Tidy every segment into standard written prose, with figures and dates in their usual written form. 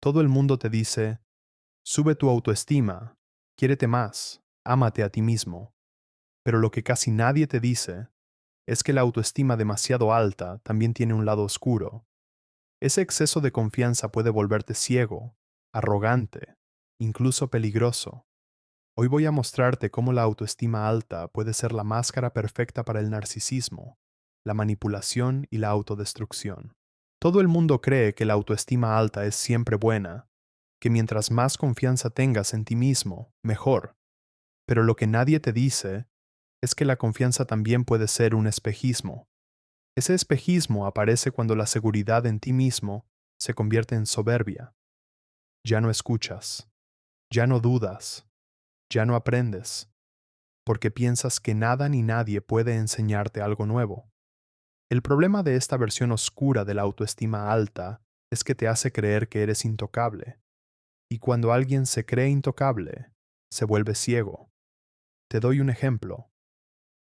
Todo el mundo te dice, sube tu autoestima, quiérete más, ámate a ti mismo. Pero lo que casi nadie te dice es que la autoestima demasiado alta también tiene un lado oscuro. Ese exceso de confianza puede volverte ciego, arrogante, incluso peligroso. Hoy voy a mostrarte cómo la autoestima alta puede ser la máscara perfecta para el narcisismo, la manipulación y la autodestrucción. Todo el mundo cree que la autoestima alta es siempre buena, que mientras más confianza tengas en ti mismo, mejor. Pero lo que nadie te dice es que la confianza también puede ser un espejismo. Ese espejismo aparece cuando la seguridad en ti mismo se convierte en soberbia. Ya no escuchas, ya no dudas, ya no aprendes, porque piensas que nada ni nadie puede enseñarte algo nuevo. El problema de esta versión oscura de la autoestima alta es que te hace creer que eres intocable, y cuando alguien se cree intocable, se vuelve ciego. Te doy un ejemplo.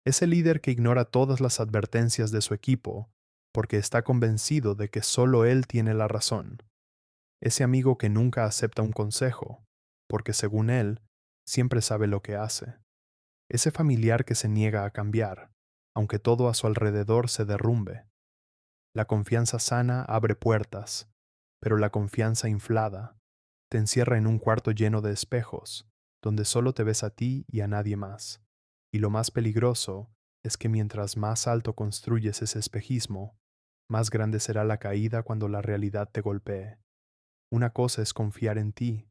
Es el líder que ignora todas las advertencias de su equipo porque está convencido de que solo él tiene la razón. Ese amigo que nunca acepta un consejo, porque según él, siempre sabe lo que hace. Ese familiar que se niega a cambiar, aunque todo a su alrededor se derrumbe. La confianza sana abre puertas, pero la confianza inflada te encierra en un cuarto lleno de espejos, donde solo te ves a ti y a nadie más. Y lo más peligroso es que mientras más alto construyes ese espejismo, más grande será la caída cuando la realidad te golpee. Una cosa es confiar en ti,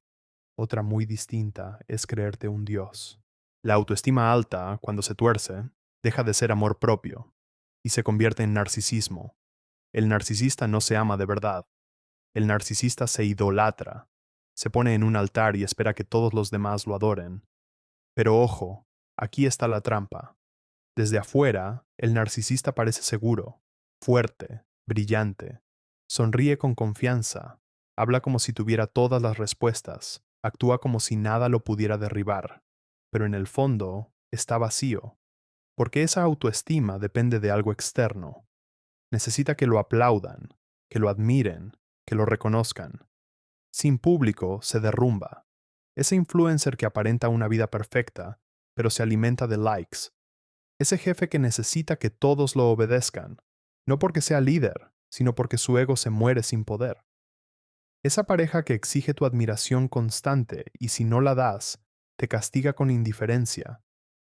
otra muy distinta es creerte un dios. La autoestima alta, cuando se tuerce, deja de ser amor propio y se convierte en narcisismo. El narcisista no se ama de verdad. El narcisista se idolatra, se pone en un altar y espera que todos los demás lo adoren. Pero ojo, aquí está la trampa. Desde afuera, el narcisista parece seguro, fuerte, brillante. Sonríe con confianza, habla como si tuviera todas las respuestas, actúa como si nada lo pudiera derribar. Pero en el fondo, está vacío, porque esa autoestima depende de algo externo. Necesita que lo aplaudan, que lo admiren, que lo reconozcan. Sin público, se derrumba. Ese influencer que aparenta una vida perfecta, pero se alimenta de likes. Ese jefe que necesita que todos lo obedezcan, no porque sea líder, sino porque su ego se muere sin poder. Esa pareja que exige tu admiración constante y si no la das, te castiga con indiferencia.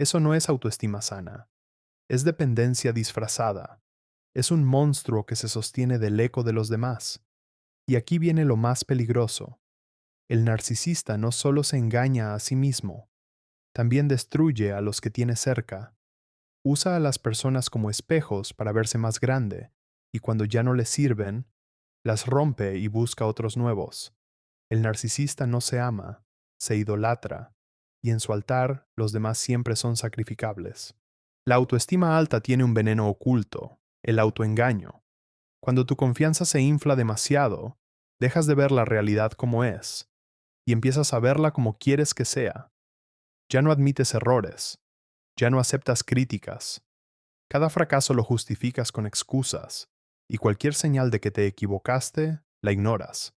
Eso no es autoestima sana. Es dependencia disfrazada. Es un monstruo que se sostiene del eco de los demás. Y aquí viene lo más peligroso. El narcisista no solo se engaña a sí mismo, también destruye a los que tiene cerca. Usa a las personas como espejos para verse más grande, y cuando ya no le sirven, las rompe y busca otros nuevos. El narcisista no se ama, se idolatra, y en su altar los demás siempre son sacrificables. La autoestima alta tiene un veneno oculto, el autoengaño. Cuando tu confianza se infla demasiado, dejas de ver la realidad como es, y empiezas a verla como quieres que sea. Ya no admites errores, ya no aceptas críticas. Cada fracaso lo justificas con excusas, y cualquier señal de que te equivocaste, la ignoras.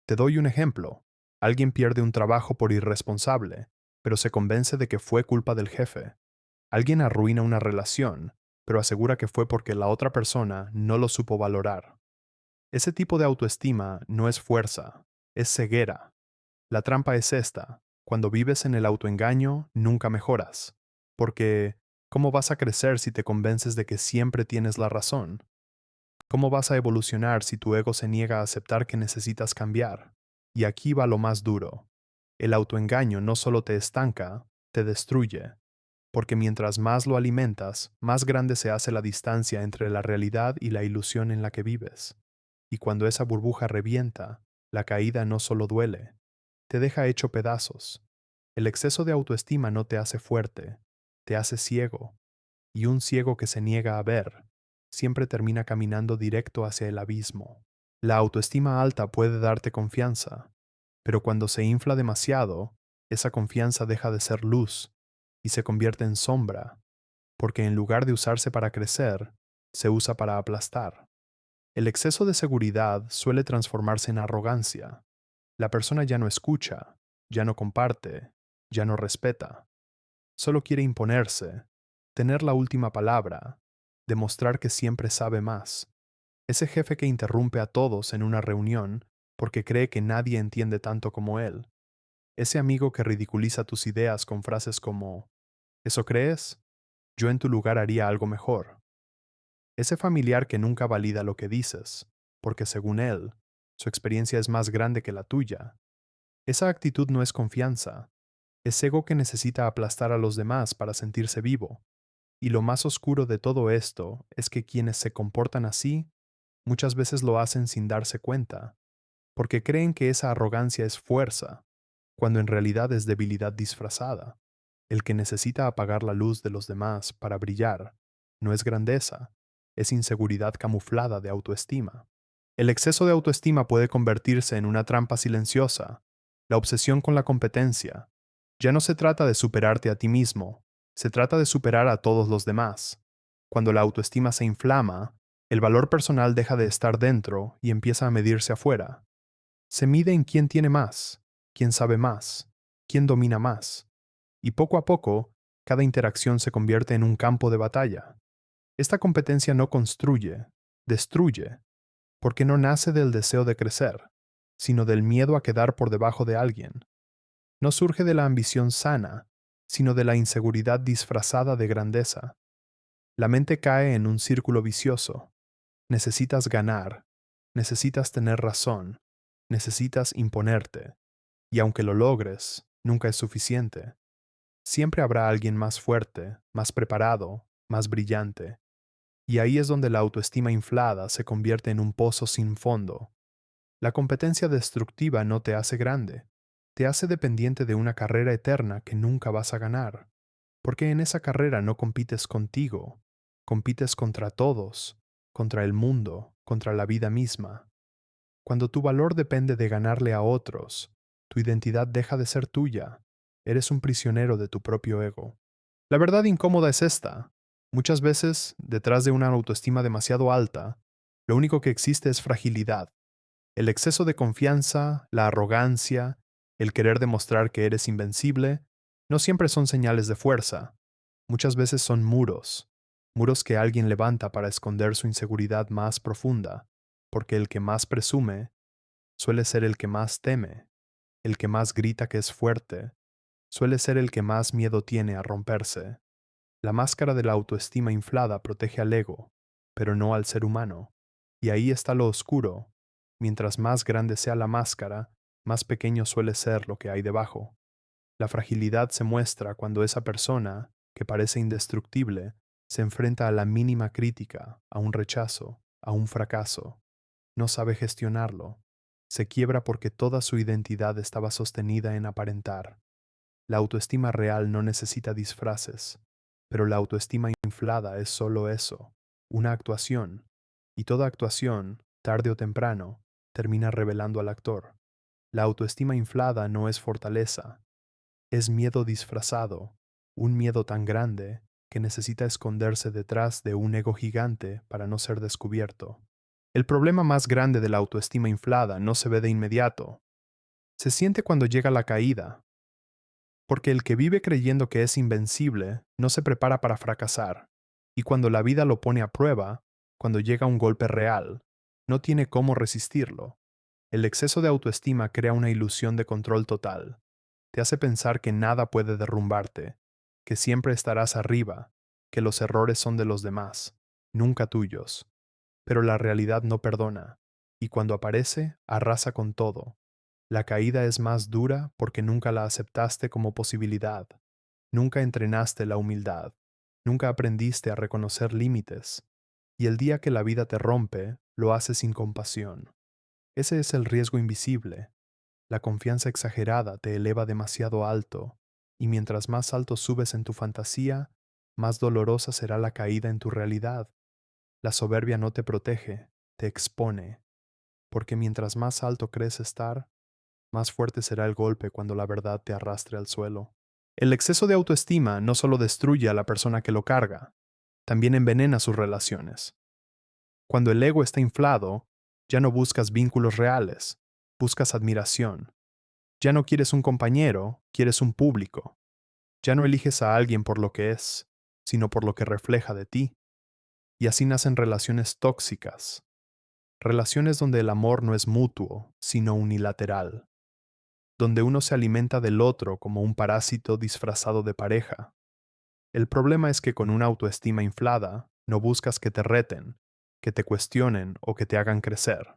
Te doy un ejemplo. Alguien pierde un trabajo por irresponsable, pero se convence de que fue culpa del jefe. Alguien arruina una relación, pero asegura que fue porque la otra persona no lo supo valorar. Ese tipo de autoestima no es fuerza, es ceguera. La trampa es esta: cuando vives en el autoengaño, nunca mejoras. Porque, ¿cómo vas a crecer si te convences de que siempre tienes la razón? ¿Cómo vas a evolucionar si tu ego se niega a aceptar que necesitas cambiar? Y aquí va lo más duro. El autoengaño no solo te estanca, te destruye. Porque mientras más lo alimentas, más grande se hace la distancia entre la realidad y la ilusión en la que vives. Y cuando esa burbuja revienta, la caída no solo duele, te deja hecho pedazos. El exceso de autoestima no te hace fuerte, te hace ciego, y un ciego que se niega a ver, siempre termina caminando directo hacia el abismo. La autoestima alta puede darte confianza, pero cuando se infla demasiado, esa confianza deja de ser luz y se convierte en sombra, porque en lugar de usarse para crecer, se usa para aplastar. El exceso de seguridad suele transformarse en arrogancia, La persona ya no escucha, ya no comparte, ya no respeta. Solo quiere imponerse, tener la última palabra, demostrar que siempre sabe más. Ese jefe que interrumpe a todos en una reunión porque cree que nadie entiende tanto como él. Ese amigo que ridiculiza tus ideas con frases como, ¿eso crees? Yo en tu lugar haría algo mejor. Ese familiar que nunca valida lo que dices, porque según él, su experiencia es más grande que la tuya. Esa actitud no es confianza, es ego que necesita aplastar a los demás para sentirse vivo. Y lo más oscuro de todo esto es que quienes se comportan así muchas veces lo hacen sin darse cuenta, porque creen que esa arrogancia es fuerza, cuando en realidad es debilidad disfrazada. El que necesita apagar la luz de los demás para brillar no es grandeza, es inseguridad camuflada de autoestima. El exceso de autoestima puede convertirse en una trampa silenciosa, la obsesión con la competencia. Ya no se trata de superarte a ti mismo, se trata de superar a todos los demás. Cuando la autoestima se inflama, el valor personal deja de estar dentro y empieza a medirse afuera. Se mide en quién tiene más, quién sabe más, quién domina más. Y poco a poco, cada interacción se convierte en un campo de batalla. Esta competencia no construye, destruye, porque no nace del deseo de crecer, sino del miedo a quedar por debajo de alguien. No surge de la ambición sana, sino de la inseguridad disfrazada de grandeza. La mente cae en un círculo vicioso. Necesitas ganar, necesitas tener razón, necesitas imponerte, y aunque lo logres, nunca es suficiente. Siempre habrá alguien más fuerte, más preparado, más brillante, y ahí es donde la autoestima inflada se convierte en un pozo sin fondo. La competencia destructiva no te hace grande, te hace dependiente de una carrera eterna que nunca vas a ganar, porque en esa carrera no compites contigo, compites contra todos, contra el mundo, contra la vida misma. Cuando tu valor depende de ganarle a otros, tu identidad deja de ser tuya, eres un prisionero de tu propio ego. La verdad incómoda es esta. Muchas veces, detrás de una autoestima demasiado alta, lo único que existe es fragilidad. El exceso de confianza, la arrogancia, el querer demostrar que eres invencible, no siempre son señales de fuerza. Muchas veces son muros, muros que alguien levanta para esconder su inseguridad más profunda, porque el que más presume suele ser el que más teme, el que más grita que es fuerte, suele ser el que más miedo tiene a romperse. La máscara de la autoestima inflada protege al ego, pero no al ser humano. Y ahí está lo oscuro. Mientras más grande sea la máscara, más pequeño suele ser lo que hay debajo. La fragilidad se muestra cuando esa persona, que parece indestructible, se enfrenta a la mínima crítica, a un rechazo, a un fracaso. No sabe gestionarlo. Se quiebra porque toda su identidad estaba sostenida en aparentar. La autoestima real no necesita disfraces, pero la autoestima inflada es solo eso, una actuación, y toda actuación, tarde o temprano, termina revelando al actor. La autoestima inflada no es fortaleza, es miedo disfrazado, un miedo tan grande que necesita esconderse detrás de un ego gigante para no ser descubierto. El problema más grande de la autoestima inflada no se ve de inmediato. Se siente cuando llega la caída, porque el que vive creyendo que es invencible no se prepara para fracasar, y cuando la vida lo pone a prueba, cuando llega un golpe real, no tiene cómo resistirlo. El exceso de autoestima crea una ilusión de control total. Te hace pensar que nada puede derrumbarte, que siempre estarás arriba, que los errores son de los demás, nunca tuyos. Pero la realidad no perdona, y cuando aparece, arrasa con todo. La caída es más dura porque nunca la aceptaste como posibilidad, nunca entrenaste la humildad, nunca aprendiste a reconocer límites, y el día que la vida te rompe, lo haces sin compasión. Ese es el riesgo invisible. La confianza exagerada te eleva demasiado alto, y mientras más alto subes en tu fantasía, más dolorosa será la caída en tu realidad. La soberbia no te protege, te expone, porque mientras más alto crees estar, más fuerte será el golpe cuando la verdad te arrastre al suelo. El exceso de autoestima no solo destruye a la persona que lo carga, también envenena sus relaciones. Cuando el ego está inflado, ya no buscas vínculos reales, buscas admiración, Ya no quieres un compañero, quieres un público. Ya no eliges a alguien por lo que es, sino por lo que refleja de ti. Y así nacen relaciones tóxicas, relaciones donde el amor no es mutuo, sino unilateral, donde uno se alimenta del otro como un parásito disfrazado de pareja. El problema es que con una autoestima inflada, no buscas que te reten, que te cuestionen o que te hagan crecer.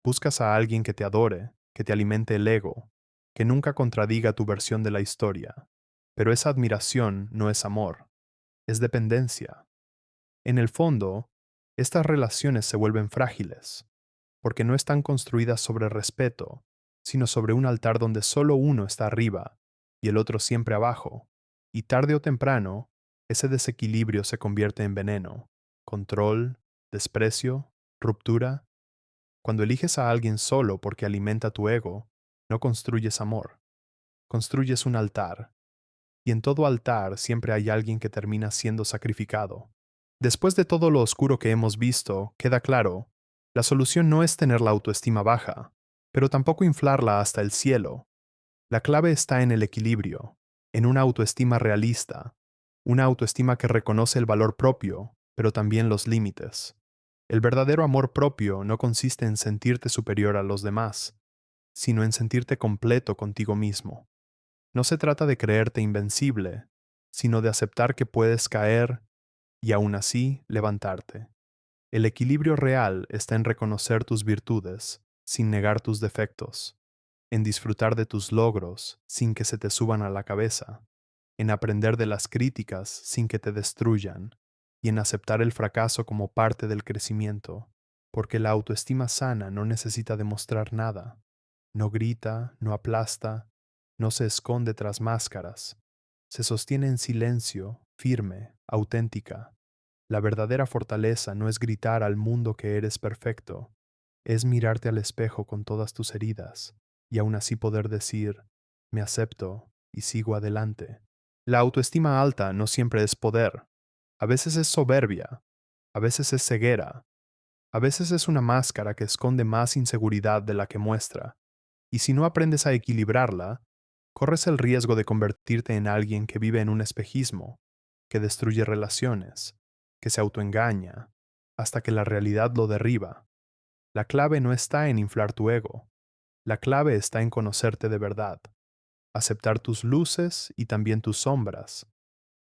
Buscas a alguien que te adore, que te alimente el ego, que nunca contradiga tu versión de la historia. Pero esa admiración no es amor, es dependencia. En el fondo, estas relaciones se vuelven frágiles, porque no están construidas sobre respeto, sino sobre un altar donde solo uno está arriba y el otro siempre abajo, y tarde o temprano, ese desequilibrio se convierte en veneno, control, desprecio, ruptura. Cuando eliges a alguien solo porque alimenta tu ego, no construyes amor, construyes un altar, y en todo altar siempre hay alguien que termina siendo sacrificado. Después de todo lo oscuro que hemos visto, queda claro, la solución no es tener la autoestima baja, pero tampoco inflarla hasta el cielo. La clave está en el equilibrio, en una autoestima realista, una autoestima que reconoce el valor propio, pero también los límites. El verdadero amor propio no consiste en sentirte superior a los demás, sino en sentirte completo contigo mismo. No se trata de creerte invencible, sino de aceptar que puedes caer y aún así levantarte. El equilibrio real está en reconocer tus virtudes, sin negar tus defectos, en disfrutar de tus logros sin que se te suban a la cabeza, en aprender de las críticas sin que te destruyan, y en aceptar el fracaso como parte del crecimiento, porque la autoestima sana no necesita demostrar nada, no grita, no aplasta, no se esconde tras máscaras, se sostiene en silencio, firme, auténtica. La verdadera fortaleza no es gritar al mundo que eres perfecto, es mirarte al espejo con todas tus heridas y aún así poder decir, me acepto y sigo adelante. La autoestima alta no siempre es poder, a veces es soberbia, a veces es ceguera, a veces es una máscara que esconde más inseguridad de la que muestra, y si no aprendes a equilibrarla, corres el riesgo de convertirte en alguien que vive en un espejismo, que destruye relaciones, que se autoengaña, hasta que la realidad lo derriba. La clave no está en inflar tu ego, la clave está en conocerte de verdad, aceptar tus luces y también tus sombras,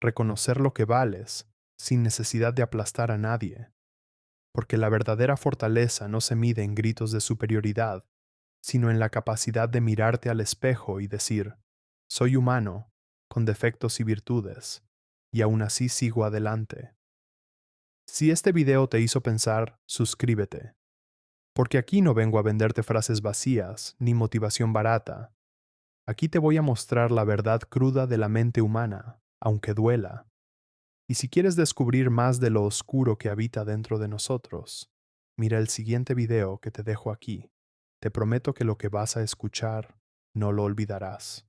reconocer lo que vales, sin necesidad de aplastar a nadie, porque la verdadera fortaleza no se mide en gritos de superioridad, sino en la capacidad de mirarte al espejo y decir, soy humano, con defectos y virtudes, y aún así sigo adelante. Si este video te hizo pensar, suscríbete, porque aquí no vengo a venderte frases vacías ni motivación barata. Aquí te voy a mostrar la verdad cruda de la mente humana, aunque duela. Y si quieres descubrir más de lo oscuro que habita dentro de nosotros, mira el siguiente video que te dejo aquí. Te prometo que lo que vas a escuchar no lo olvidarás.